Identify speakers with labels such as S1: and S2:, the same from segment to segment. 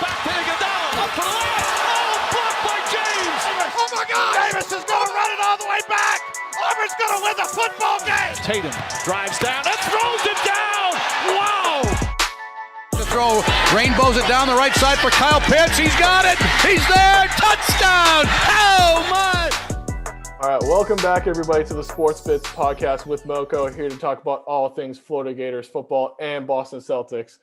S1: Back to Iguodala. Up for the layup. Oh, blocked by James. Oh, my God. Davis is going to run it all the way back. Auburn's going to win the football game. Tatum drives down and throws it down. Wow.
S2: To throw, rainbows it down the right side for Kyle Pitts. He's got it. He's there. Touchdown. Oh, my.
S3: All right, welcome back, everybody, to the Sports Bits podcast with Moko, here to talk about all things Florida Gators football and Boston Celtics.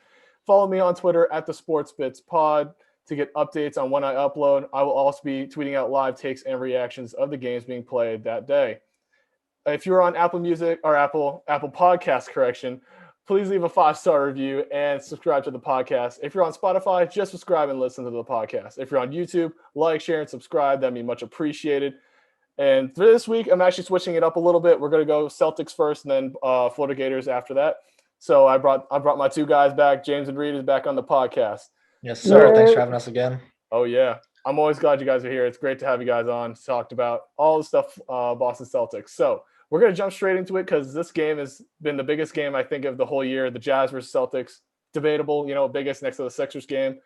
S3: Follow me on Twitter at the Sports Bits Pod to get updates on when I upload. I will also be tweeting out live takes and reactions of the games being played that day. If you're on Apple Music or Apple Podcast, please leave a 5-star review and subscribe to the podcast. If you're on Spotify, just subscribe and listen to the podcast. If you're on YouTube, like, share, and subscribe. That'd be much appreciated. And for this week, I'm actually switching it up a little bit. We're going to go Celtics first and then Florida Gators after that. So I brought my two guys back. James and Reed is back on the podcast.
S4: Yes, sir. Thanks for having us again.
S3: Oh, yeah. I'm always glad you guys are here. It's great to have you guys on to talk about all the stuff Boston Celtics. So we're going to jump straight into it because this game has been the biggest game, I think, of the whole year. The Jazz versus Celtics, debatable, biggest next to the Sixers game.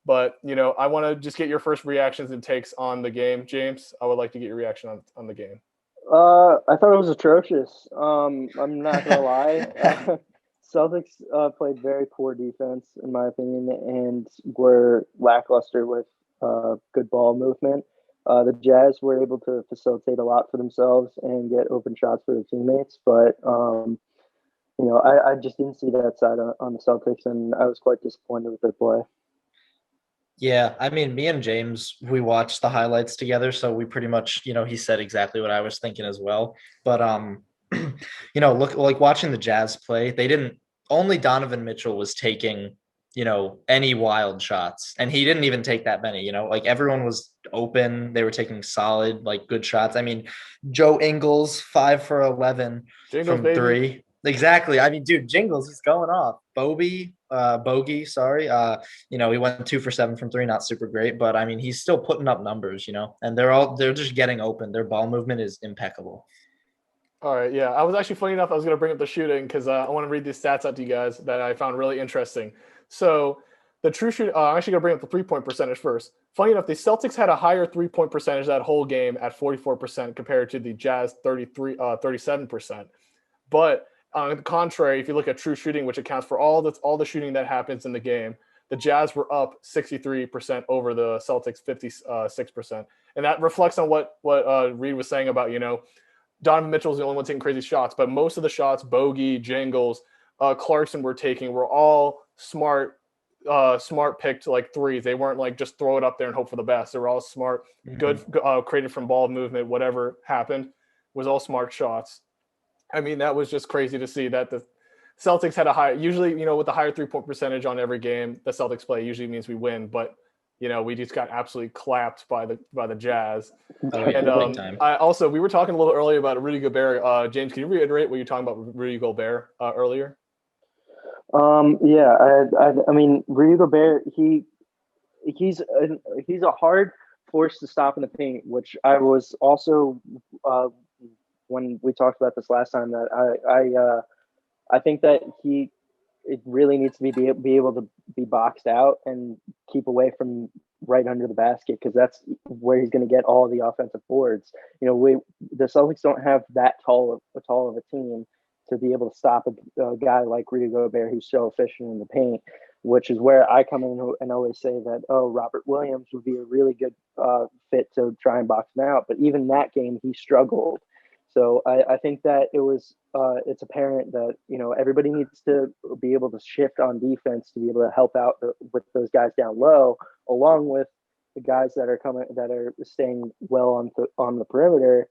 S3: But, I want to just get your first reactions and takes on the game. James, I would like to get your reaction on the game.
S5: I thought it was atrocious. I'm not going to lie. Celtics played very poor defense, in my opinion, and were lackluster with good ball movement. The Jazz were able to facilitate a lot for themselves and get open shots for their teammates. But, I just didn't see that side on the Celtics, and I was quite disappointed with their play.
S4: Yeah, I mean, me and James, we watched the highlights together, so we pretty much, he said exactly what I was thinking as well. But, look, like watching the Jazz play, only Donovan Mitchell was taking, any wild shots, and he didn't even take that many, like everyone was open. They were taking solid, like good shots. I mean, Joe Ingles, 5 for 11
S3: Jingles,
S4: from
S3: baby.
S4: 3. Exactly. I mean, dude, Jingles is going off. Bogey, he went 2 for 7 from 3, not super great, but I mean, he's still putting up numbers, and they're just getting open. Their ball movement is impeccable.
S3: All right, yeah. I was actually, funny enough, I was going to bring up the shooting because I want to read these stats out to you guys that I found really interesting. So the true shoot, I'm actually going to bring up the three-point percentage first. Funny enough, the Celtics had a higher three-point percentage that whole game at 44% compared to the Jazz 37%. But on the contrary, if you look at true shooting, which accounts for all the shooting that happens in the game, the Jazz were up 63% over the Celtics 56%. And that reflects on what Reed was saying about, Donovan Mitchell's the only one taking crazy shots, but most of the shots, Bogey, Jingles, Clarkson were taking were all smart picked like threes. They weren't like just throw it up there and hope for the best. They were all smart, good, created from ball movement. Whatever happened was all smart shots. I mean, that was just crazy to see that the Celtics had a high, usually, with the higher 3-point percentage on every game the Celtics play usually means we win, but we just got absolutely clapped by the Jazz. And we were talking a little earlier about Rudy Gobert. James, can you reiterate what you're talking about Rudy Gobert earlier?
S5: I mean, Rudy Gobert, he's a hard force to stop in the paint, which I was also when we talked about this last time, that I think that it really needs to be able to be boxed out and keep away from right under the basket, because that's where he's going to get all the offensive boards. The Celtics don't have that tall of a team to be able to stop a guy like Rudy Gobert, who's so efficient in the paint, which is where I come in and always say that, Robert Williams would be a really good fit to try and box him out. But even that game, he struggled. So I think that it's apparent that, everybody needs to be able to shift on defense to be able to help out with those guys down low, along with the guys that are staying well on the perimeter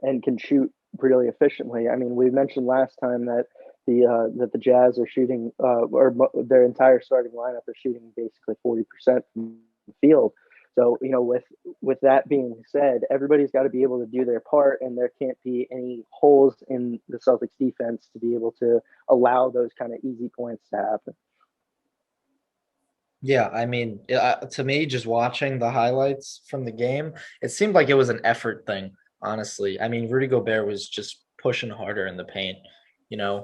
S5: and can shoot really efficiently. I mean, we mentioned last time that the Jazz are shooting, or their entire starting lineup are shooting basically 40% from the field. So, with that being said, everybody's got to be able to do their part, and there can't be any holes in the Celtics defense to be able to allow those kind of easy points to happen.
S4: Yeah, I mean, to me, just watching the highlights from the game, it seemed like it was an effort thing, honestly. I mean, Rudy Gobert was just pushing harder in the paint.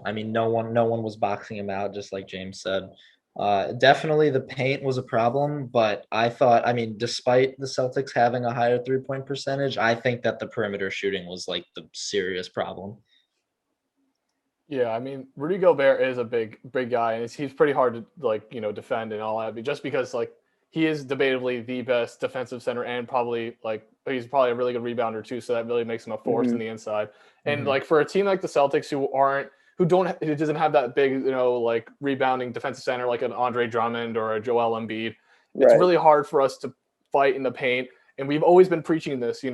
S4: I mean, no one was boxing him out, just like James said. Definitely the paint was a problem, but I mean, despite the Celtics having a higher 3-point percentage, I think that the perimeter shooting was like the serious problem.
S3: Yeah, I mean, Rudy Gobert is a big guy, and he's pretty hard to defend and all that. Just because he is debatably the best defensive center, and probably he's probably a really good rebounder too. So that really makes him a force in the inside. And for a team like the Celtics who doesn't have that big rebounding defensive center like an Andre Drummond or a Joel Embiid, it's really hard for us to fight in the paint. And we've always been preaching this,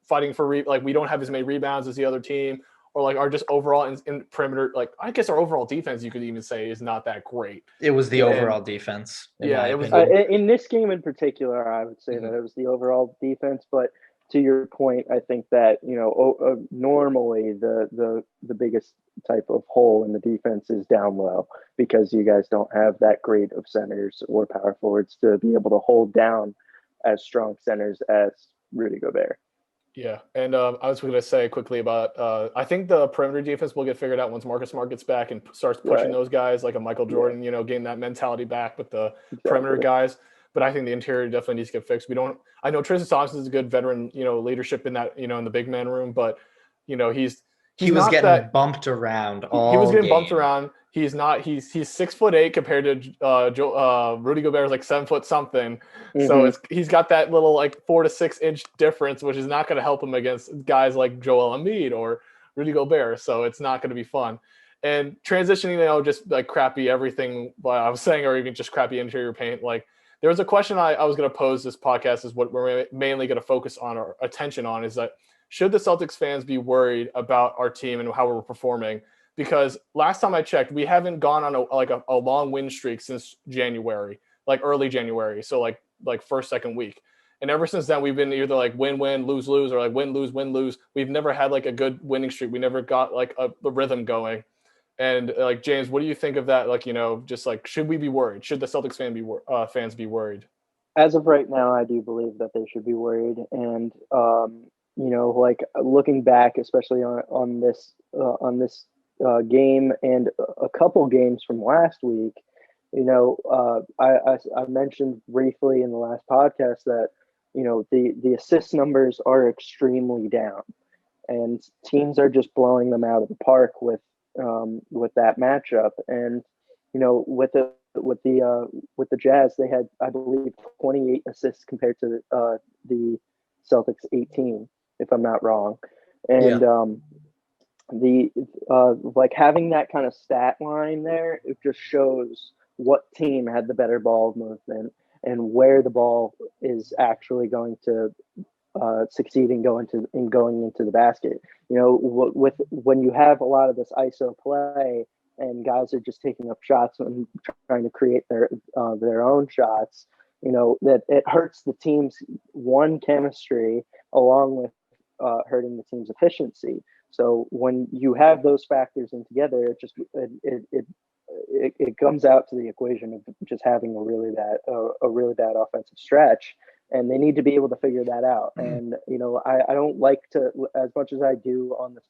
S3: fighting for we don't have as many rebounds as the other team. Or our just overall in perimeter, I guess our overall defense, you could even say, is not that great.
S4: It was the overall defense.
S3: It was
S5: in this game in particular. I would say that it was the overall defense. But to your point, I think that normally the biggest type of hole in the defense is down low, because you guys don't have that great of centers or power forwards to be able to hold down as strong centers as Rudy Gobert.
S3: Yeah, and I was going to say quickly about I think the perimeter defense will get figured out once Marcus Smart gets back and starts pushing those guys like a Michael Jordan, getting that mentality back with the perimeter guys. But I think the interior definitely needs to get fixed. I know Tristan Thompson is a good veteran, leadership in that, in the big man room, but he was
S4: getting bumped around.
S3: He was getting bumped around. He's 6'8" compared to Rudy Gobert is like 7 foot something. So he's got that little 4 to 6 inch difference, which is not going to help him against guys like Joel Embiid or Rudy Gobert. So it's not going to be fun. And transitioning, just crappy everything I was saying, or even just crappy interior paint. There was a question I was going to pose this podcast is what we're mainly going to focus on our attention on is that should the Celtics fans be worried about our team and how we're performing? Because last time I checked, we haven't gone on a long win streak since January, early January. So first, second week. And ever since then, we've been either win, lose, or win, lose. We've never had a good winning streak. We never got the rhythm going. And James, what do you think of that? Should we be worried? Should the Celtics fans be worried?
S5: As of right now, I do believe that they should be worried. And, looking back, especially on this game and a couple games from last week, I mentioned briefly in the last podcast that, the assist numbers are extremely down, and teams are just blowing them out of the park with that matchup. And, with the Jazz, they had, I believe, 28 assists compared to the Celtics 18, if I'm not wrong. And, having that kind of stat line there, it just shows what team had the better ball movement and where the ball is actually going to succeed in going into the basket. With when you have a lot of this ISO play and guys are just taking up shots and trying to create their own shots, that it hurts the team's chemistry along with hurting the team's efficiency. So when you have those factors in together, it comes out to the equation of just having a really bad offensive stretch, and they need to be able to figure that out. And I don't like to, as much as I do on this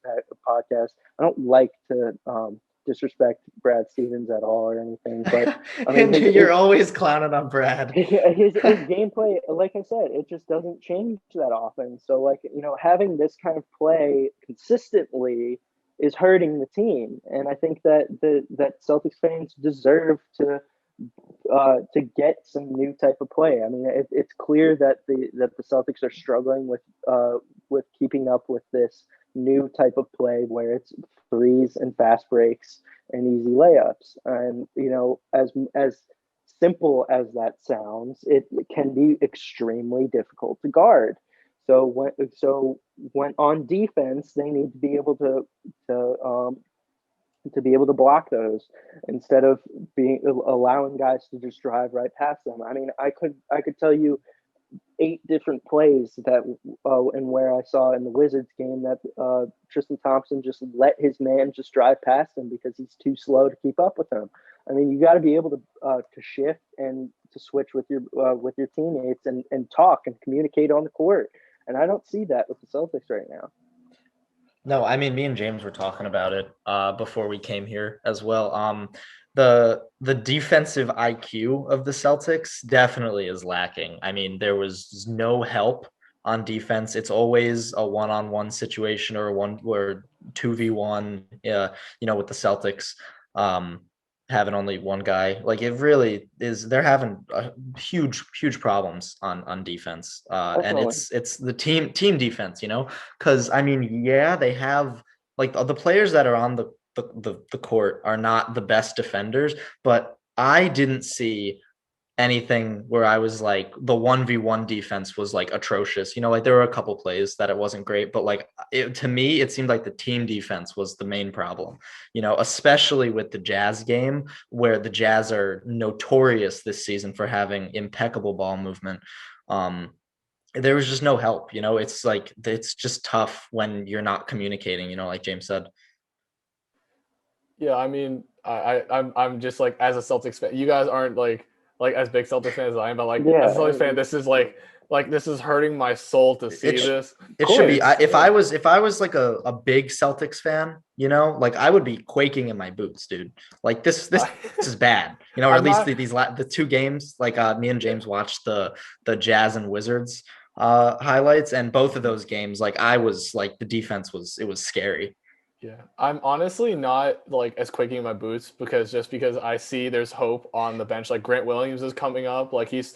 S5: podcast, I don't like to disrespect Brad Stevens at all or anything. But I mean,
S4: you're always clowning on Brad.
S5: His gameplay, like I said, it just doesn't change that often. So having this kind of play consistently is hurting the team, and I think that that Celtics fans deserve to get some new type of play. I mean, it's clear that the Celtics are struggling with keeping up with this new type of play where it's threes and fast breaks and easy layups. And as simple as that sounds, it can be extremely difficult to guard. So when on defense, they need to be able to be able to block those instead of allowing guys to just drive right past them. I mean, I could tell you 8 different plays that and where I saw in the Wizards game that Tristan Thompson just let his man just drive past him because he's too slow to keep up with him. I mean, you got to be able to shift and to switch with your teammates and talk and communicate on the court. And I don't see that with the Celtics right now.
S4: No, I mean, me and James were talking about it before we came here as well. the defensive IQ of the Celtics definitely is lacking. I mean, there was no help on defense. It's always a one-on-one situation or one where 2v1, with the Celtics having only one guy. Like it really is, they're having huge problems on defense. And
S5: Definitely.
S4: it's the team defense, because I mean, yeah, they have like the players that are on the court are not the best defenders, but I didn't see anything where I was like the 1v1 defense was like atrocious. Like there were a couple plays that it wasn't great, but like to me, it seemed like the team defense was the main problem, especially with the Jazz game where the Jazz are notorious this season for having impeccable ball movement. There was just no help, it's like, it's just tough when you're not communicating, like James said.
S3: Yeah, I mean, I'm just like as a Celtics fan, you guys aren't like as big Celtics fans as I am, but like
S5: Yeah,
S3: as a Celtics fan, this is like this is hurting my soul to see this.
S4: It should be.
S3: Course,
S4: If I was like a big Celtics fan, like I would be quaking in my boots, dude. Like this is bad, or
S3: I'm
S4: at least
S3: not-
S4: the two games. Like me and James watched the Jazz and Wizards highlights, and both of those games, like I was like the defense was scary.
S3: Yeah, I'm honestly not like as quaking in my boots because I see there's hope on the bench. Like Grant Williams is coming up. Like he's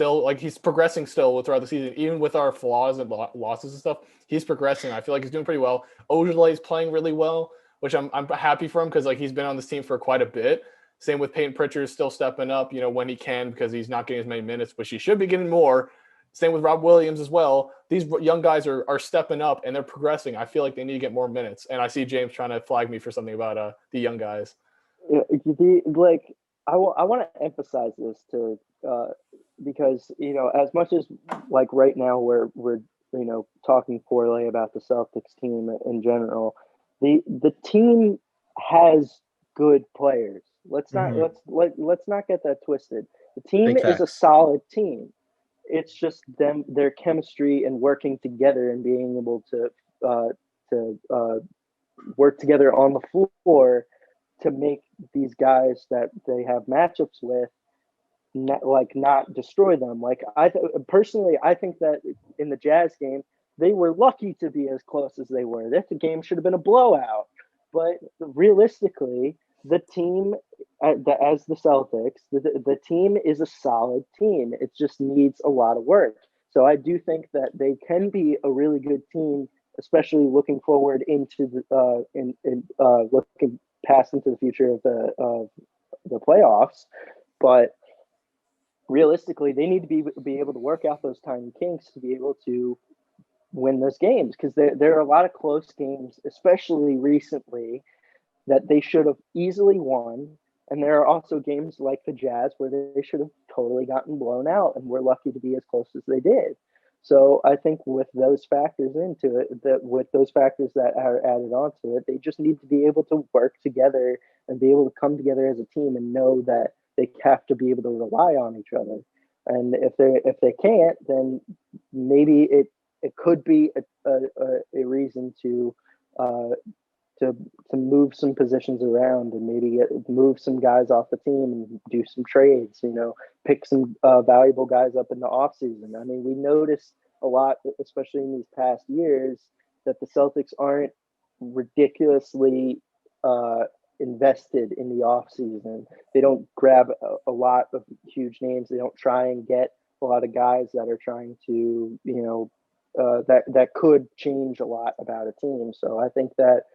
S3: progressing still throughout the season, even with our flaws and losses and stuff. He's progressing. I feel like he's doing pretty well. Ojeley's playing really well, which I'm happy for him because like he's been on this team for quite a bit. Same with Peyton Pritchard, still stepping up, when he can because he's not getting as many minutes, which he should be getting more. Same with Rob Williams as well. These young guys are stepping up and they're progressing. I feel like they need to get more minutes. And I see James trying to flag me for something about the young guys.
S5: Yeah, I want to emphasize this to because as much as like right now we're talking poorly about the Celtics team in general, the team has good players. Let's not let's not get that twisted. The team is a solid team. It's just their chemistry and working together and being able to work together on the floor to make these guys that they have matchups with not destroy them. Like personally, I think that in the Jazz game, they were lucky to be as close as they were. That the game should have been a blowout, but realistically, the team as the Celtics, the team is a solid team. It just needs a lot of work. So I do think that they can be a really good team, especially looking forward into looking past into the future of the playoffs. But realistically, they need to be able to work out those tiny kinks to be able to win those games because there are a lot of close games, especially recently, that they should have easily won. And there are also games like the Jazz where they should have totally gotten blown out and we're lucky to be as close as they did. So I think with those factors into it, with those factors that are added onto it, they just need to be able to work together and be able to come together as a team and know that they have to be able to rely on each other. And if they can't, then maybe it could be a reason to move some positions around and maybe move some guys off the team and do some trades, pick some valuable guys up in the offseason. I mean, we noticed a lot, especially in these past years, that the Celtics aren't ridiculously invested in the offseason. They don't grab a lot of huge names. They don't try and get a lot of guys that are trying to, that could change a lot about a team. So I think that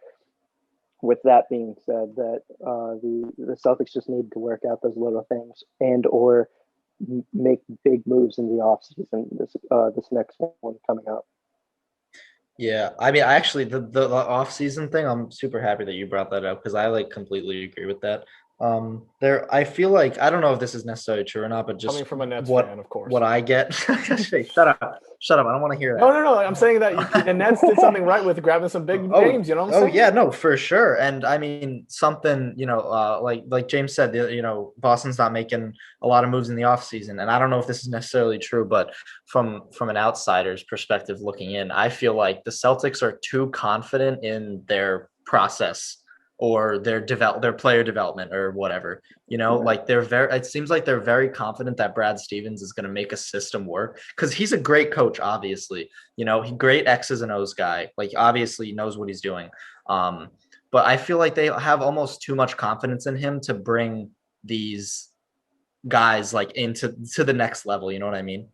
S5: with that being said, that the Celtics just need to work out those little things and or make big moves in the offseason this next one coming up.
S4: Yeah, I mean, I actually the off-season thing, I'm super happy that you brought that up because I like completely agree with that. I feel like I don't know if this is necessarily true or not, but just
S3: coming from a Nets
S4: what
S3: fan, of course.
S4: What I get. Hey, shut up! I don't want to hear that.
S3: No. I'm saying that the Nets did something right with grabbing some big names. You know what I'm saying?
S4: Oh yeah, no, for sure. And I mean, something like James said, Boston's not making a lot of moves in the offseason. And I don't know if this is necessarily true, but from an outsider's perspective looking in, I feel like the Celtics are too confident in their process or their player development or whatever. Like it seems like they're very confident that Brad Stevens is going to make a system work because he's a great coach, obviously. Great X's and O's guy. Like obviously he knows what he's doing. But I feel like they have almost too much confidence in him to bring these guys like into the next level. You know what I mean?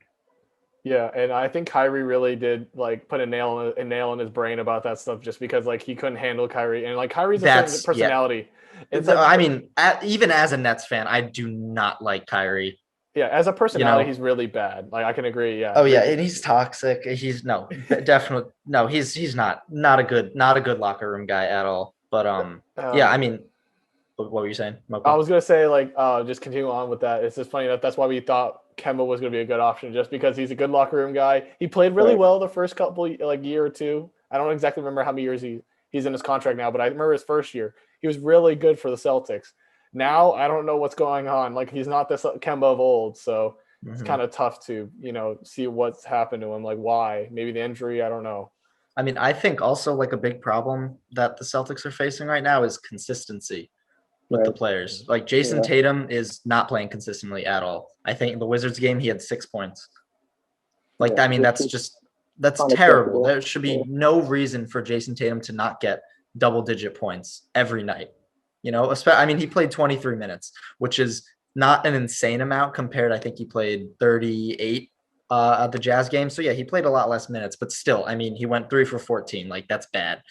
S3: Yeah, and I think Kyrie really did like put a nail in his brain about that stuff, just because like he couldn't handle Kyrie, and like Kyrie's a certain personality.
S4: Yeah. Even as a Nets fan, I do not like Kyrie.
S3: Yeah, as a personality, he's really bad. Like I can agree. Yeah.
S4: Oh yeah, and he's toxic. He's definitely no. He's not a good locker room guy at all. But yeah, I mean, what were you saying, Moko?
S3: I was gonna say like just continue on with that. It's just funny that's why we thought Kemba was gonna be a good option, just because he's a good locker room guy. He played really well the first couple like year or two. I don't exactly remember how many years he's in his contract now, but I remember his first year. He was really good for the Celtics. Now I don't know what's going on. Like he's not this Kemba of old, so it's kind of tough to see what's happened to him. Like why? Maybe the injury. I don't know.
S4: I mean, I think also like a big problem that the Celtics are facing right now is consistency with the players. Like Jason Tatum is not playing consistently at all. I think in the Wizards game he had 6 points. Like I mean that's terrible. There should be no reason for Jason Tatum to not get double-digit points every night. I mean he played 23 minutes, which is not an insane amount compared. I think he played 38 at the Jazz game. So yeah, he played a lot less minutes, but still, I mean, he went 3 for 14. Like that's bad.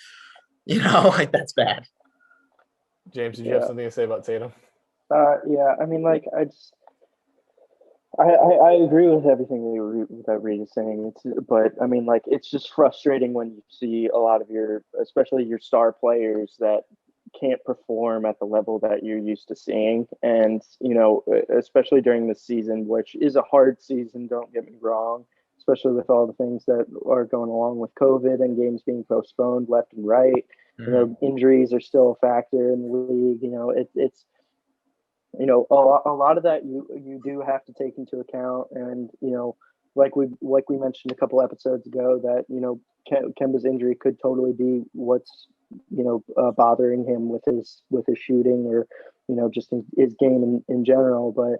S4: Like that's bad.
S3: James, did you have something to say about Tatum?
S5: Yeah, I mean, like I agree with everything that Reed is saying. But I mean, like it's just frustrating when you see a lot of especially your star players that can't perform at the level that you're used to seeing, and especially during this season, which is a hard season. Don't get me wrong, especially with all the things that are going along with COVID and games being postponed left and right. Injuries are still a factor in the league. It's a lot of that you do have to take into account, and like we mentioned a couple episodes ago that Kemba's injury could totally be what's bothering him with his shooting or just his game in general. But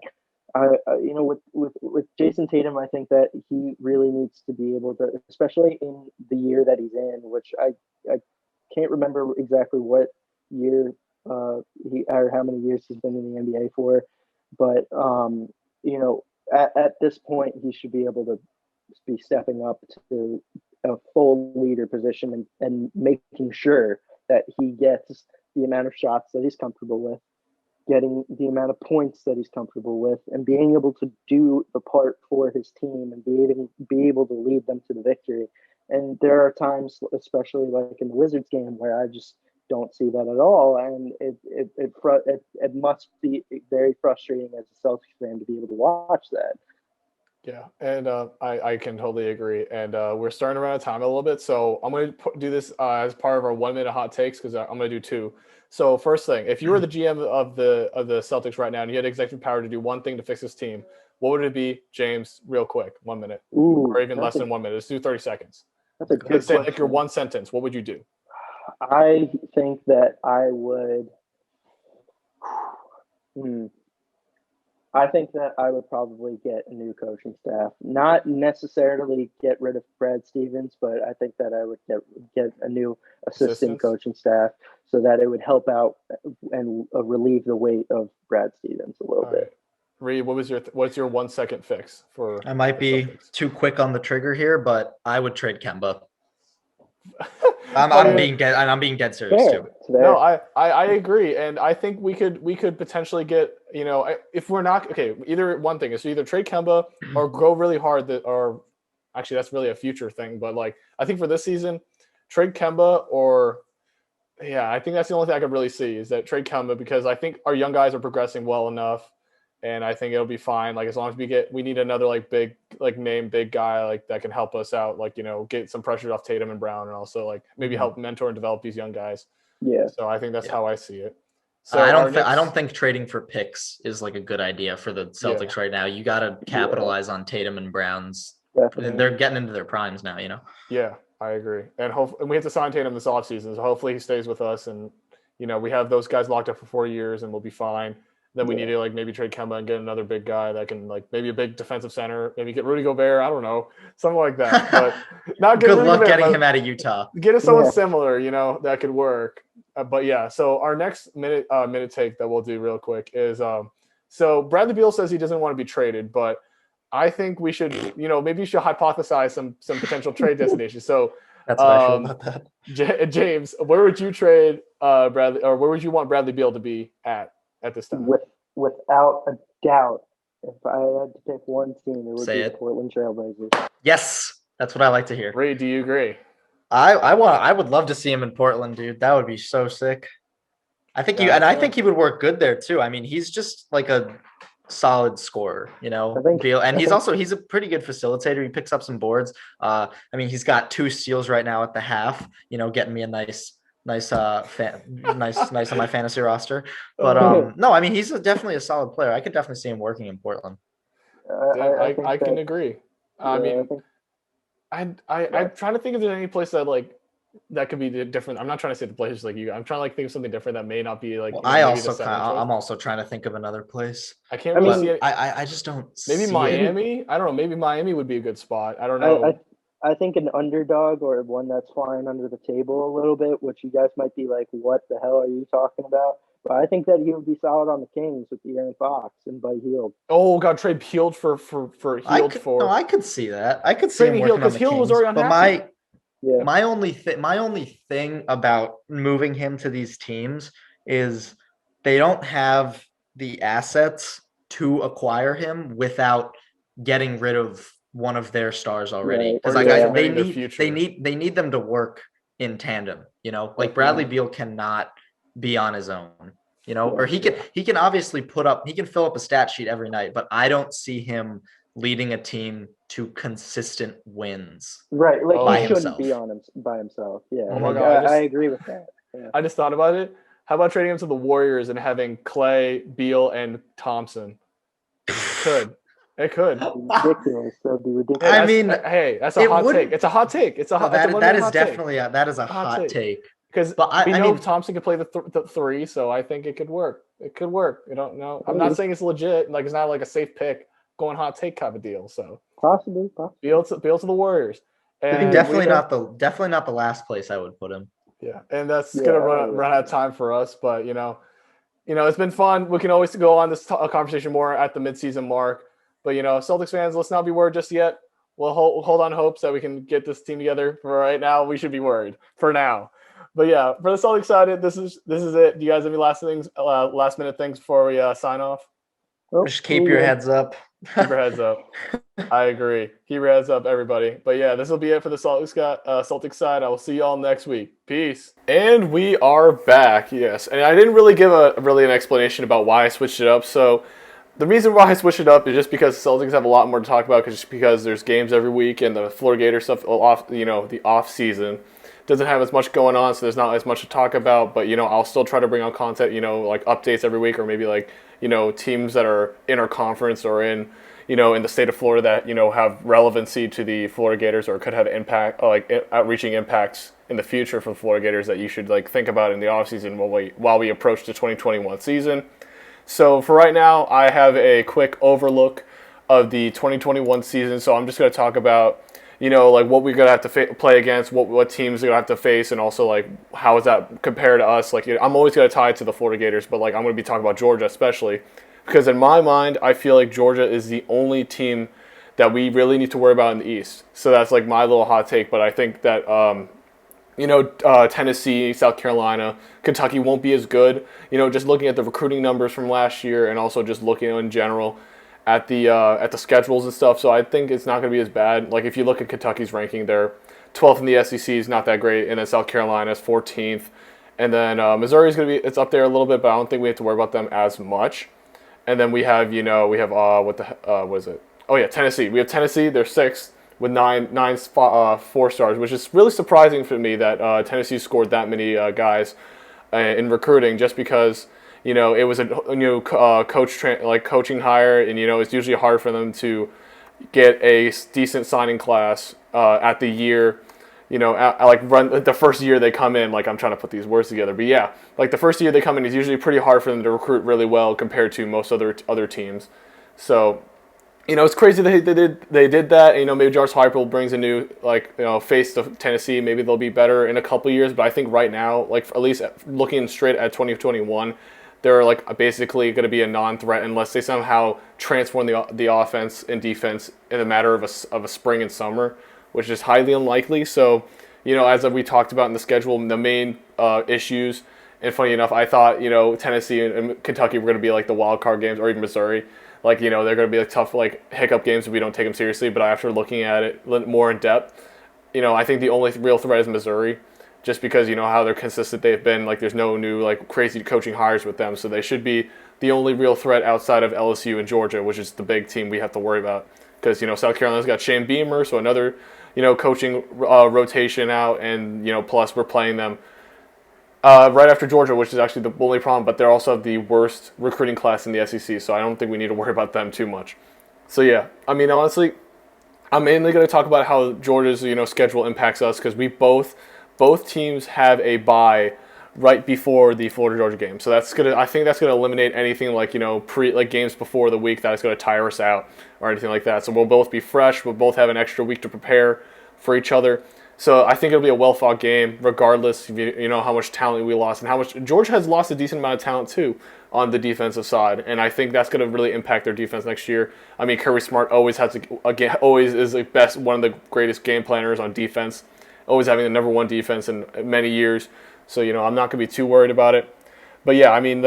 S5: with Jason Tatum, I think that he really needs to be able to, especially in the year that he's in, which I can't remember exactly what year he or how many years he's been in the NBA for, but at this point he should be able to be stepping up to a full leader position and making sure that he gets the amount of shots that he's comfortable with, getting the amount of points that he's comfortable with, and being able to do the part for his team and be able to lead them to the victory. And there are times, especially like in the Wizards game, where I just don't see that at all, and it must be very frustrating as a Celtics fan to be able to watch that.
S3: Yeah, and I can totally agree. And we're starting to run out of time a little bit, so I'm going to do this as part of our 1 minute hot takes because I'm going to do 2. So first thing, if you were the GM of the Celtics right now and you had executive power to do one thing to fix this team, what would it be, James? Real quick, 1 minute, or even less than 1 minute. Let's do 30 seons.
S5: That's a good question.
S3: Say like your one sentence. What would you do?
S5: I think that I would. I think that I would probably get a new coaching staff. Not necessarily get rid of Brad Stevens, but I think that I would get a new assistant coaching staff so that it would help out and relieve the weight of Brad Stevens a little bit.
S3: Reed, what's your 1 second fix for?
S4: I might be too quick on the trigger here, but I would trade Kemba. I'm being dead serious too.
S3: No, I agree, and I think we could potentially get if we're not either one thing is to either trade Kemba or go really hard or actually that's really a future thing, but like I think for this season trade Kemba or I think that's the only thing I could really see is that trade Kemba because I think our young guys are progressing well enough. And I think it'll be fine. Like as long as we need another like big like name big guy like that can help us out. Like get some pressure off Tatum and Brown, and also like maybe help mentor and develop these young guys. Yeah. So I think that's how I see it. So
S4: I don't think trading for picks is like a good idea for the Celtics right now. You got to capitalize on Tatum and Brown's. Definitely. They're getting into their primes now. Yeah,
S3: I agree. And we have to sign Tatum this offseason, so hopefully he stays with us and we have those guys locked up for 4 years and we'll be fine. Then we need to like maybe trade Kemba and get another big guy that can like maybe a big defensive center, maybe get Rudy Gobert. I don't know, something like that. But not
S4: Good luck
S3: Gobert,
S4: getting him out of Utah.
S3: Get us someone similar, that could work. But yeah, so our next minute take that we'll do real quick is so Bradley Beal says he doesn't want to be traded, but I think we should, maybe you should hypothesize some potential trade destinations. So
S4: that's what I feel about that.
S3: James, where would you trade Bradley, or where would you want Bradley Beal to be at this time?
S5: Without a doubt, if I had to pick one team, it would be the Portland Trailblazers.
S4: Yes, that's what I like to hear.
S3: Ray, do you agree?
S4: I would love to see him in Portland, dude. That would be so sick. I think I think he would work good there too. I mean, he's just like a solid scorer, Beal, and he's a pretty good facilitator. He picks up some boards. I mean, he's got 2 steals right now at the half. Getting me a nice on my fantasy roster. But no, I mean, he's definitely a solid player. I could definitely see him working in Portland.
S3: I can agree. I mean, I'm trying to think if there's any place that could be different. I'm not trying to say the Blazers like you. I'm trying to think of something different that may not be like.
S4: Well, I'm also trying to think of another place.
S3: I can't really see it.
S4: I just don't.
S3: Maybe Miami. I don't know. Maybe Miami would be a good spot. I don't know.
S5: I think an underdog or one that's flying under the table a little bit, which you guys might be like, "What the hell are you talking about?" But I think that he would be solid on the Kings with De'Aaron Fox and Buddy Hield.
S3: Oh God, trade Hield for Hield for.
S4: No, I could see that. I could see him working on the
S3: Hield
S4: Kings.
S3: Was already
S4: but my only thing about moving him to these teams is they don't have the assets to acquire him without getting rid of one of their stars already, because they need them to work in tandem. Like Bradley Beal cannot be on his own. Or he can obviously fill up a stat sheet every night, but I don't see him leading a team to consistent wins.
S5: Right, like
S4: he
S5: shouldn't be on him by himself. Yeah,
S3: oh my God,
S5: I agree with that. Yeah.
S3: I just thought about it. How about trading him to the Warriors and having Clay, Beal, and Thompson? It could.
S5: Ridiculous. That would be ridiculous.
S4: I mean,
S3: hey, that's a hot take. It's a hot take.
S4: That is definitely a hot take.
S3: Because we know Thompson could play the 3, so I think it could work. It could work. I don't know. I'm not saying it's legit. Like it's not like a safe pick, going hot take kind of deal. So
S5: possibly.
S3: Beal to the Warriors. And
S4: definitely not the last place I would put him.
S3: Yeah, and that's gonna run out of time for us. But it's been fun. We can always go on this conversation more at the midseason mark. But Celtics fans, let's not be worried just yet. We'll hold on hopes that we can get this team together. For right now, we should be worried for now. But yeah, for the Celtics side, this is it. Do you guys have any last minute things before we sign off?
S4: Just keep your heads up.
S3: Keep your heads up. I agree. Keep your heads up, everybody. But yeah, this will be it for the Celtics side. I will see you all next week. Peace. And we are back. Yes, and I didn't really give an explanation about why I switched it up. So the reason why I switched it up is just because the Celtics have a lot more to talk about, just because there's games every week and the Florida Gator stuff the off season doesn't have as much going on, so there's not as much to talk about. But I'll still try to bring out content, like updates every week, or maybe like teams that are in our conference or in in the state of Florida that have relevancy to the Florida Gators or could have impact, like outreaching impacts in the future for the Florida Gators that you should like think about in the offseason while we approach the 2021 season. So for right now, I have a quick overlook of the 2021 season. So I'm just going to talk about, like what we're going to have to play against, what teams are going to have to face, and also like how is that compared to us. Like I'm always going to tie it to the Florida Gators, but like I'm going to be talking about Georgia especially, because in my mind, I feel like Georgia is the only team that we really need to worry about in the East. So that's like my little hot take, but I think that Tennessee, South Carolina, Kentucky won't be as good. Just looking at the recruiting numbers from last year, and also just looking in general at the schedules and stuff. So I think it's not going to be as bad. Like if you look at Kentucky's ranking, they're 12th in the SEC, is not that great, and then South Carolina is 14th, and then Missouri is going to be up there a little bit, but I don't think we have to worry about them as much. And then we have what is it? Oh yeah, Tennessee. We have Tennessee. They're 6th. With nine 4-stars, which is really surprising for me that Tennessee scored that many guys in recruiting, just because it was a new coaching hire, and it's usually hard for them to get a decent signing class at the year like run the first year they come in. Like I'm trying to put these words together, but yeah, like the first year they come in is usually pretty hard for them to recruit really well compared to most other teams. So, it's crazy that they did that. Maybe Jarvis Harper brings a new face to Tennessee. Maybe they'll be better in a couple years. But I think right now, like at least looking straight at 2021, they're like basically going to be a non-threat unless they somehow transform the offense and defense in a matter of a spring and summer, which is highly unlikely. So, as we talked about in the schedule, the main issues. And funny enough, I thought Tennessee and Kentucky were going to be like the wild card games, or even Missouri. Like, they're going to be like tough, like hiccup games if we don't take them seriously. But after looking at it more in depth, I think the only real threat is Missouri, just because how they're consistent they've been. Like, there's no new like crazy coaching hires with them, so they should be the only real threat outside of LSU and Georgia, which is the big team we have to worry about. Because South Carolina's got Shane Beamer, so another coaching rotation out, and plus we're playing them right after Georgia, which is actually the only problem, but they're also the worst recruiting class in the SEC, so I don't think we need to worry about them too much. So yeah, I mean, honestly, I'm mainly going to talk about how Georgia's schedule impacts us, because we both teams have a bye right before the Florida-Georgia game. So I think that's gonna eliminate anything like games before the week that is going to tire us out or anything like that. So we'll both be fresh. We'll both have an extra week to prepare for each other. So I think it'll be a well-fought game, regardless of how much talent we lost and how much Georgia has lost a decent amount of talent too on the defensive side, and I think that's going to really impact their defense next year. I mean, Kirby Smart always is the best, one of the greatest game planners on defense, always having the number one defense in many years. So I'm not going to be too worried about it. But yeah, I mean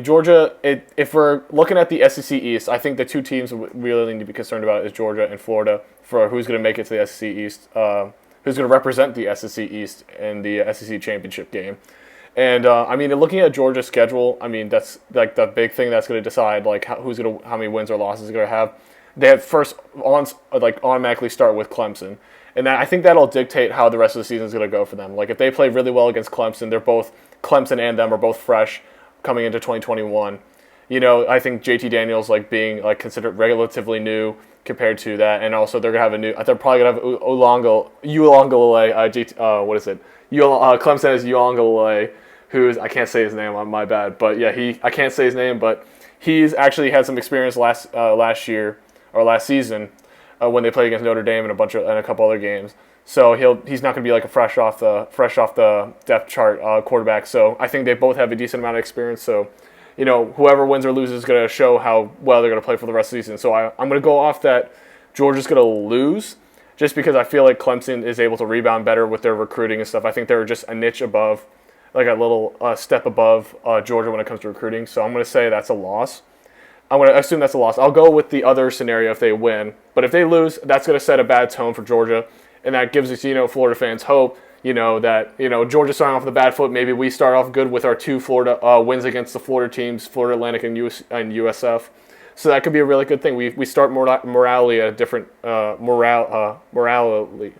S3: Georgia. If we're looking at the SEC East, I think the two teams we really need to be concerned about is Georgia and Florida for who's going to make it to the SEC East. Who's going to represent the SEC East in the SEC championship game. And looking at Georgia's schedule, that's like the big thing that's going to decide like how many wins or losses they're going to have. They have first automatically start with Clemson, and I think that'll dictate how the rest of the season is going to go for them. Like if they play really well against Clemson, Clemson and them are both fresh coming into 2021. I think JT Daniels being considered relatively new compared to that, and also they're probably gonna have Uiagalelei. Clemson is Uiagalelei, who's I can't say his name. My bad, but yeah, I can't say his name, but he's actually had some experience last season when they played against Notre Dame and a couple other games. So he's not going to be like a fresh off the depth chart quarterback. So I think they both have a decent amount of experience. So whoever wins or loses is going to show how well they're going to play for the rest of the season. So I'm going to go off that Georgia's going to lose just because I feel like Clemson is able to rebound better with their recruiting and stuff. I think they're just a niche above, like a little step above Georgia when it comes to recruiting. So I'm going to say that's a loss. I'm going to assume that's a loss. I'll go with the other scenario if they win. But if they lose, that's going to set a bad tone for Georgia. And that gives us, Florida fans hope, that, Georgia starting off with a bad foot. Maybe we start off good with our two Florida wins against the Florida teams, Florida Atlantic and USF. So that could be a really good thing. We start morality at a different morality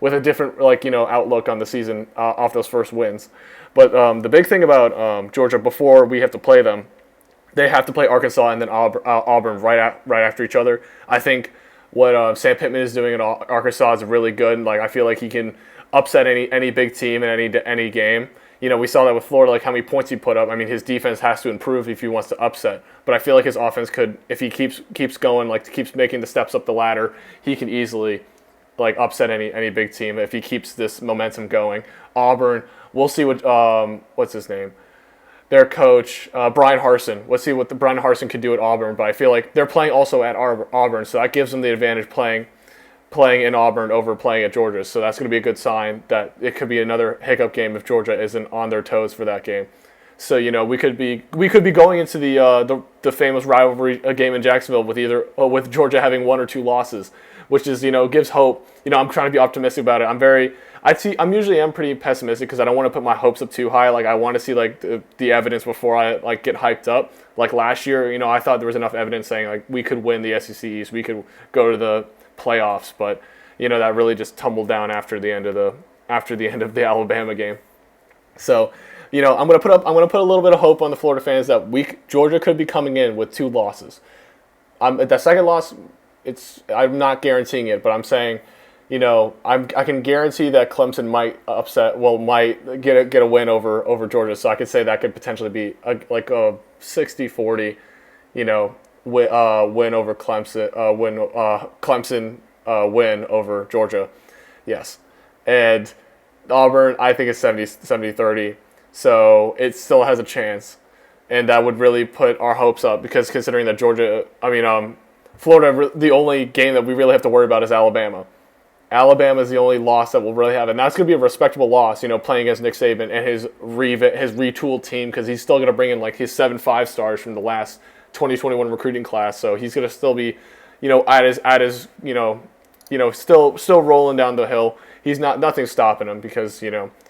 S3: with a different outlook on the season off those first wins. But the big thing about Georgia before we have to play them, they have to play Arkansas and then Auburn right after each other. I think what Sam Pittman is doing in Arkansas is really good. I feel like he can upset any big team in any game. We saw that with Florida, how many points he put up. His defense has to improve if he wants to upset. But I feel like his offense could, if he keeps going, keeps making the steps up the ladder, he can easily upset any big team if he keeps this momentum going. Auburn, we'll see what's his name? Their coach, Brian Harsin. Let's see what Brian Harsin could do at Auburn. But I feel like they're playing also at Auburn, so that gives them the advantage playing in Auburn over playing at Georgia. So that's going to be a good sign that it could be another hiccup game if Georgia isn't on their toes for that game. So we could be going into the famous rivalry game in Jacksonville with Georgia having one or two losses, which is gives hope. I'm trying to be optimistic about it. I'm usually pretty pessimistic because I don't want to put my hopes up too high. I want to see the evidence before I get hyped up. Like last year, I thought there was enough evidence saying we could win the SEC East, we could go to the playoffs, but that really just tumbled down after the end of the Alabama game. So I'm gonna put a little bit of hope on the Florida fans that Georgia could be coming in with two losses. That second loss, I'm not guaranteeing it, but I'm saying I can guarantee that Clemson might get a win over Georgia. So I could say that could potentially be a 60-40, win over Clemson, win over Georgia. Yes. And Auburn, I think it's 70-30. So it still has a chance. And that would really put our hopes up because considering that Florida, the only game that we really have to worry about is Alabama. Alabama is the only loss that we'll really have, and that's going to be a respectable loss, playing against Nick Saban and his retooled team because he's still going to bring in his 7 5-stars from the last 2021 recruiting class. So he's going to still be, at his still rolling down the hill. Nothing's stopping him because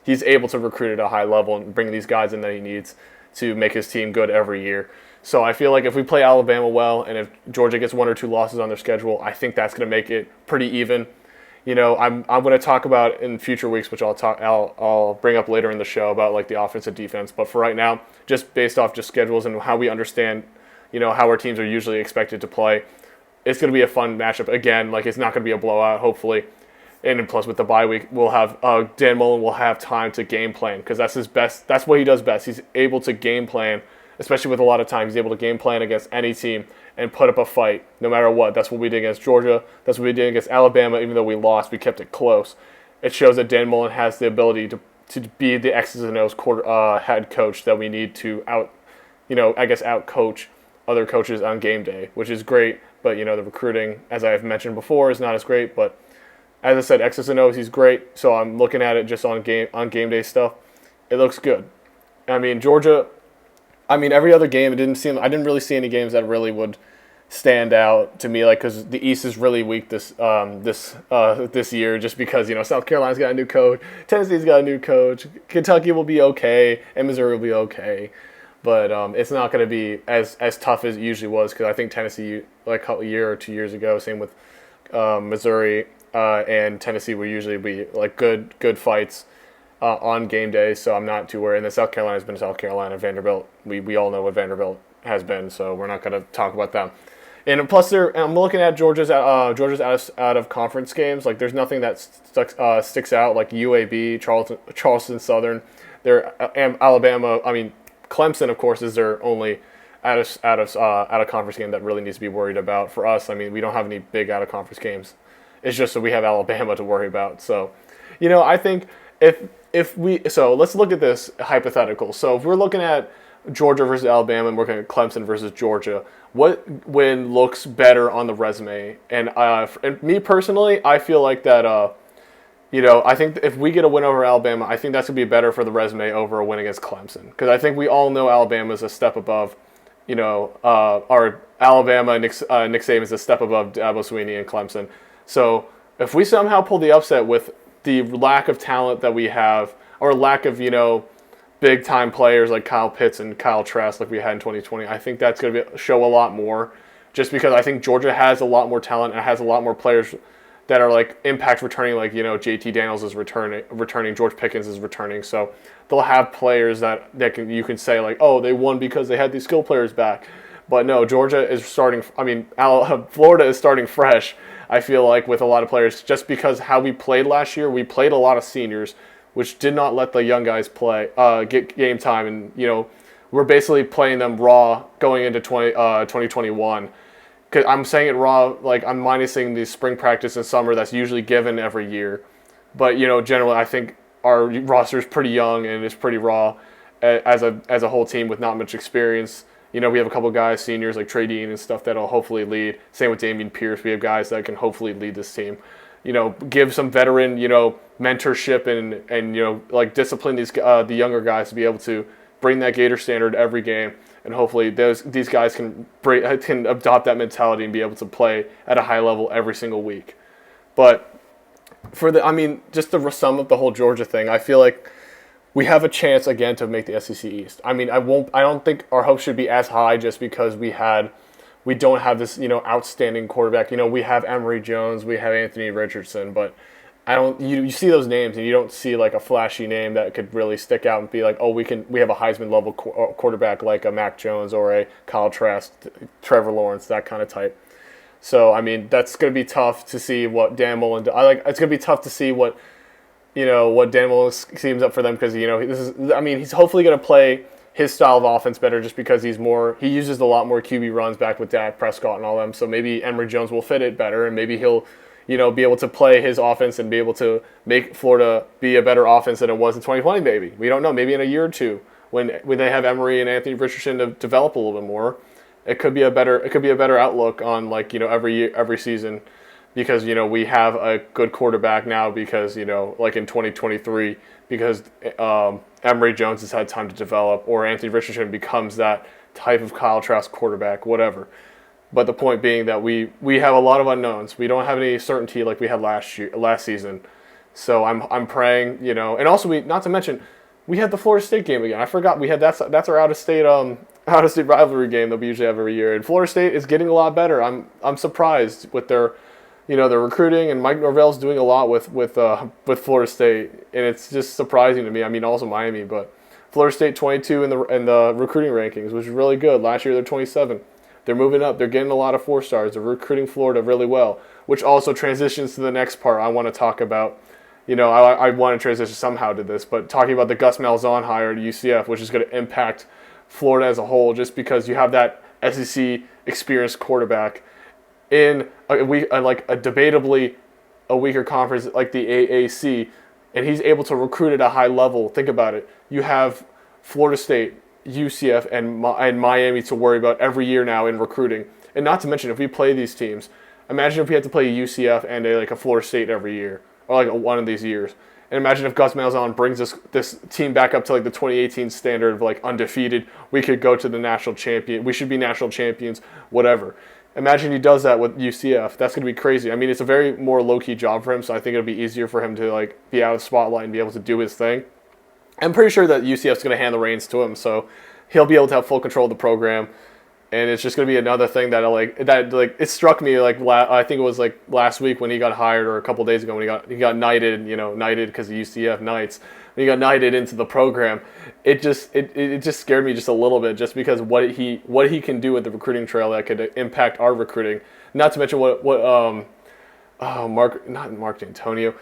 S3: he's able to recruit at a high level and bring these guys in that he needs to make his team good every year. So I feel like if we play Alabama well and if Georgia gets 1 or 2 losses on their schedule, I think that's going to make it pretty even. I'm going to talk about in future weeks, which I'll bring up later in the show about the offense and defense. But for right now, just based off just schedules and how we understand, how our teams are usually expected to play, it's going to be a fun matchup. Again, it's not going to be a blowout, hopefully. And plus with the bye week, we'll have Dan Mullen will have time to game plan because that's his best. That's what he does best. He's able to game plan, especially with a lot of time. He's able to game plan against any team and put up a fight no matter what. That's what we did against Georgia. That's what we did against Alabama. Even though we lost, we kept it close. It shows that Dan Mullen has the ability to be the X's and O's head coach that we need to out coach other coaches on game day, which is great. But the recruiting, as I've mentioned before, is not as great. But as I said, X's and O's, he's great. So I'm looking at it just on game day stuff. It looks good. Georgia. Every other game, I didn't really see any games that really would stand out to me, because the East is really weak this year, just because South Carolina's got a new coach, Tennessee's got a new coach, Kentucky will be okay, and Missouri will be okay, but it's not going to be as tough as it usually was, because I think Tennessee, a year or 2 years ago, same with Missouri and Tennessee, will usually be good fights on game day, so I'm not too worried. And then South Carolina's been South Carolina. Vanderbilt, we all know what Vanderbilt has been, so we're not going to talk about them. And plus, I'm looking at Georgia's out of conference games. There's nothing that sticks out, like UAB, Charleston Southern. Alabama. Clemson, of course, is their only out of conference game that really needs to be worried about. For us, we don't have any big out of conference games. It's just that we have Alabama to worry about. So, I think so let's look at this hypothetical. So if we're looking at Georgia versus Alabama and we're looking at Clemson versus Georgia, what win looks better on the resume? And me personally, I feel like that, I think if we get a win over Alabama, I think that's going to be better for the resume over a win against Clemson. Because I think we all know Alabama is a step above, our Alabama, Nick Saban is a step above Dabo Swinney and Clemson. So if we somehow pull the upset with the lack of talent that we have, or lack of, big-time players like Kyle Pitts and Kyle Trask like we had in 2020, I think that's going to show a lot more, just because I think Georgia has a lot more talent and has a lot more players that are, impact returning, JT Daniels is returning, George Pickens is returning, so they'll have players that you can say, oh, they won because they had these skill players back. But no, Georgia is starting, Florida is starting fresh, I feel like, with a lot of players, just because how we played last year. We played a lot of seniors, which did not let the young guys get game time. And, we're basically playing them raw going into 2021. Because I'm saying it raw, I'm minusing the spring practice and summer that's usually given every year. But, generally, I think our roster is pretty young and it's pretty raw as a whole team with not much experience. We have a couple of guys, seniors like Trey Dean and stuff that'll hopefully lead. Same with Damian Pierce. We have guys that can hopefully lead this team. Give some veteran, mentorship and discipline the younger guys to be able to bring that Gator standard every game. And hopefully these guys can adopt that mentality and be able to play at a high level every single week. But just to sum up the whole Georgia thing, I feel like we have a chance again to make the SEC East. I don't think our hopes should be as high just because we don't have this, outstanding quarterback. We have Emory Jones, we have Anthony Richardson, but you see those names and you don't see a flashy name that could really stick out and be like, oh, we have a Heisman level quarterback like a Mac Jones or a Kyle Trask, Trevor Lawrence, that kind of type. So I mean, that's going to be tough to see what Dan Mullen. It's going to be tough to see what Dan Mullen schemes up for them because he's hopefully going to play his style of offense better just because he uses a lot more QB runs back with Dak Prescott and all them. So maybe Emory Jones will fit it better, and maybe he'll be able to play his offense and be able to make Florida be a better offense than it was in 2020. Maybe we don't know. Maybe in a year or two when they have Emory and Anthony Richardson to develop a little bit more, it could be a better outlook on every season. Because we have a good quarterback now because like in 2023 because Emory Jones has had time to develop or Anthony Richardson becomes that type of Kyle Trask quarterback, whatever. But the point being that we have a lot of unknowns. We don't have any certainty like we had last season. So I'm praying, and also not to mention we had the Florida State game again. I forgot we had that's our out of state rivalry game that we usually have every year. And Florida State is getting a lot better. I'm surprised with their their recruiting, and Mike Norvell's doing a lot with Florida State, and it's just surprising to me. I mean, also Miami, but Florida State 22 in the recruiting rankings, which is really good. Last year they're 27. They're moving up. They're getting a lot of 4-stars. They're recruiting Florida really well, which also transitions to the next part I want to talk about. I want to transition somehow to this, but talking about the Gus Malzahn hire to UCF, which is going to impact Florida as a whole, just because you have that SEC experienced quarterback in debatably a weaker conference like the AAC, and he's able to recruit at a high level. Think about it. You have Florida State, UCF, and Miami to worry about every year now in recruiting. And not to mention, if we play these teams, imagine if we had to play UCF and a Florida State every year, or one of these years. And imagine if Gus Malzahn brings this team back up to the 2018 standard of undefeated. We could go to the national champion. We should be national champions, whatever. Imagine he does that with UCF. That's going to be crazy. I mean, it's a very more low-key job for him, so I think it'll be easier for him to be out of the spotlight and be able to do his thing. I'm pretty sure that UCF's going to hand the reins to him, so he'll be able to have full control of the program. And it's just going to be another thing that it struck me I think it was last week when he got hired, or a couple days ago when he got knighted, knighted because of UCF Knights. When he got knighted into the program, it just scared me just a little bit, just because what he can do with the recruiting trail that could impact our recruiting. Not to mention what Mark D'Antonio,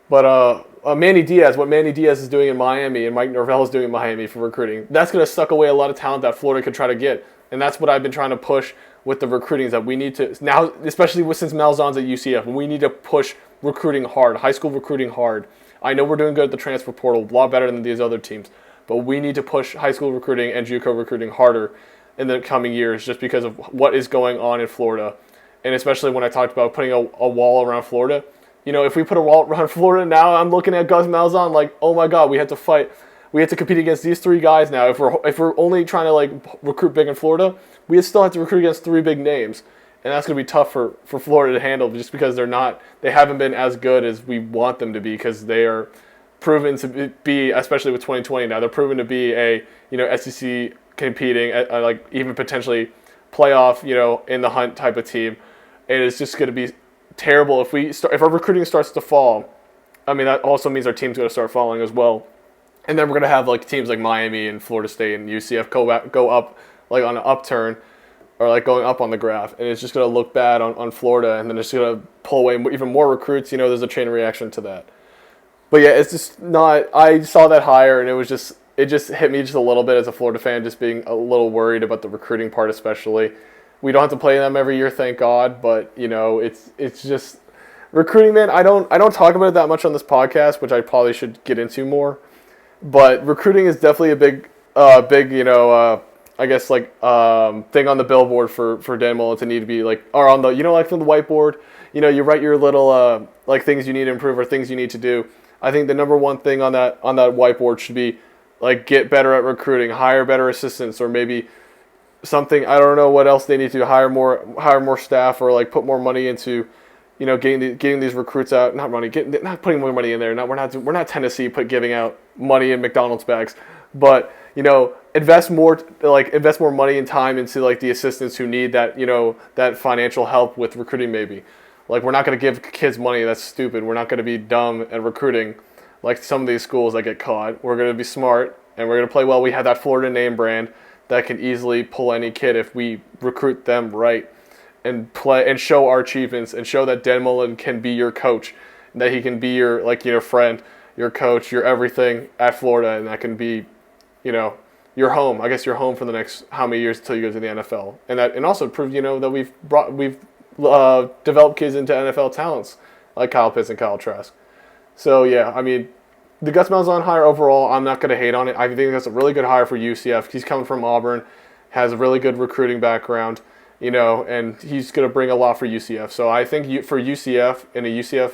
S3: but Manny Diaz, what Manny Diaz is doing in Miami and Mike Norvell is doing in Miami for recruiting. That's going to suck away a lot of talent that Florida could try to get. And that's what I've been trying to push with the recruiting, is that we need to, now, especially since Malzahn's at UCF, we need to push recruiting hard, high school recruiting hard. I know we're doing good at the transfer portal, a lot better than these other teams, but we need to push high school recruiting and JUCO recruiting harder in the coming years just because of what is going on in Florida. And especially when I talked about putting a wall around Florida. If we put a wall around Florida now, I'm looking at Gus Malzahn like, oh my God, we had to fight. We have to compete against these 3 guys now. If we're only trying to recruit big in Florida, we still have to recruit against 3 big names, and that's going to be tough for Florida to handle, just because they haven't been as good as we want them to be, because they are proven to be, especially with 2020 now, they're proven to be a SEC competing even potentially playoff in the hunt type of team, and it's just going to be terrible if our recruiting starts to fall. I mean, that also means our team's going to start falling as well. And then we're going to have teams like Miami and Florida State and UCF go up on an upturn, or going up on the graph. And it's just going to look bad on Florida, and then it's going to pull away even more recruits. There's a chain reaction to that. But yeah, it's just not – I saw that hire, and it just hit me just a little bit as a Florida fan, just being a little worried about the recruiting part especially. We don't have to play them every year, thank God, but it's just – recruiting, man, I don't talk about it that much on this podcast, which I probably should get into more. But recruiting is definitely a big, thing on the billboard for Dan Mullen to need to be or on the, from the whiteboard, you write your little, things you need to improve or things you need to do. I think the number one thing on that whiteboard should be, get better at recruiting, hire better assistants, or maybe something, I don't know what else they need to do, hire more staff, or put more money into, getting these recruits out, not putting more money in there. We're not Tennessee giving out money in McDonald's bags, but invest more money and time into the assistants who need that that financial help with recruiting. Maybe we're not going to give kids money. That's stupid. We're not going to be dumb at recruiting like some of these schools that get caught. We're going to be smart, and we're going to play well. We have that Florida name brand that can easily pull any kid if we recruit them right. and play and show our achievements and show that Dan Mullen can be your coach, that he can be your friend, your coach, your everything at Florida, and that can be, your home. I guess your home for the next how many years until you go to the NFL, and also prove that we've developed kids into NFL talents like Kyle Pitts and Kyle Trask. So yeah, I mean, the Gus Malzahn hire overall, I'm not going to hate on it. I think that's a really good hire for UCF. He's coming from Auburn, has a really good recruiting background, and he's going to bring a lot for UCF. So I think for UCF in a UCF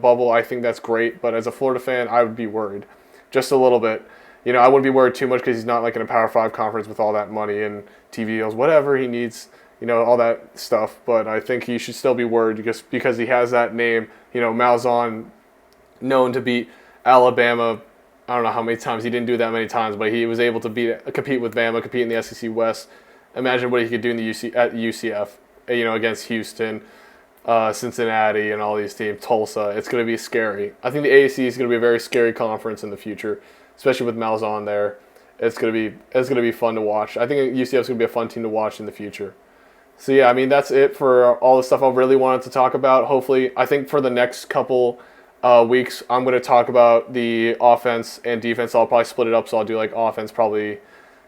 S3: bubble, I think that's great. But as a Florida fan, I would be worried just a little bit. I wouldn't be worried too much because he's not like in a Power 5 conference with all that money and TV deals, whatever he needs, all that stuff. But I think he should still be worried because he has that name, Malzahn, known to beat Alabama. I don't know how many times. He didn't do that many times, but he was able to compete with Bama, compete in the SEC West. Imagine what he could do in at UCF, against Houston, Cincinnati, and all these teams, Tulsa. It's going to be scary. I think the AAC is going to be a very scary conference in the future, especially with Malzahn there. It's going to be fun to watch. I think UCF is going to be a fun team to watch in the future. So yeah, I mean, that's it for all the stuff I really wanted to talk about. Hopefully, I think for the next couple weeks, I'm going to talk about the offense and defense. I'll probably split it up, so I'll do like offense probably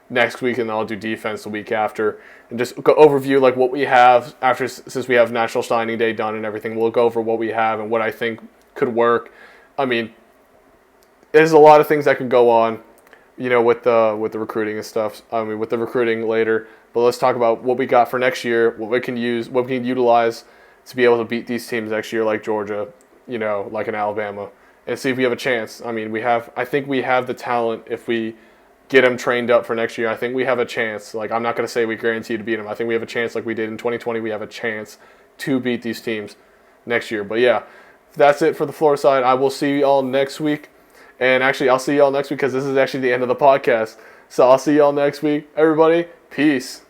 S3: next week, and then I'll do defense the week after, and just go overview like what we have since we have National Signing Day done and everything. We'll go over what we have and what I think could work. I mean, there's a lot of things that can go on, with the recruiting and stuff. I mean, with the recruiting later, but let's talk about what we got for next year, what we can utilize to be able to beat these teams next year, like Georgia, like in Alabama, and see if we have a chance. I mean, I think we have the talent if we get them trained up for next year. I think we have a chance. Like, I'm not going to say we guarantee to beat them. I think we have a chance like we did in 2020. We have a chance to beat these teams next year. But yeah, that's it for the Florida side. I will see you all next week. And actually, I'll see you all next week because this is actually the end of the podcast. So I'll see you all next week. Everybody, peace.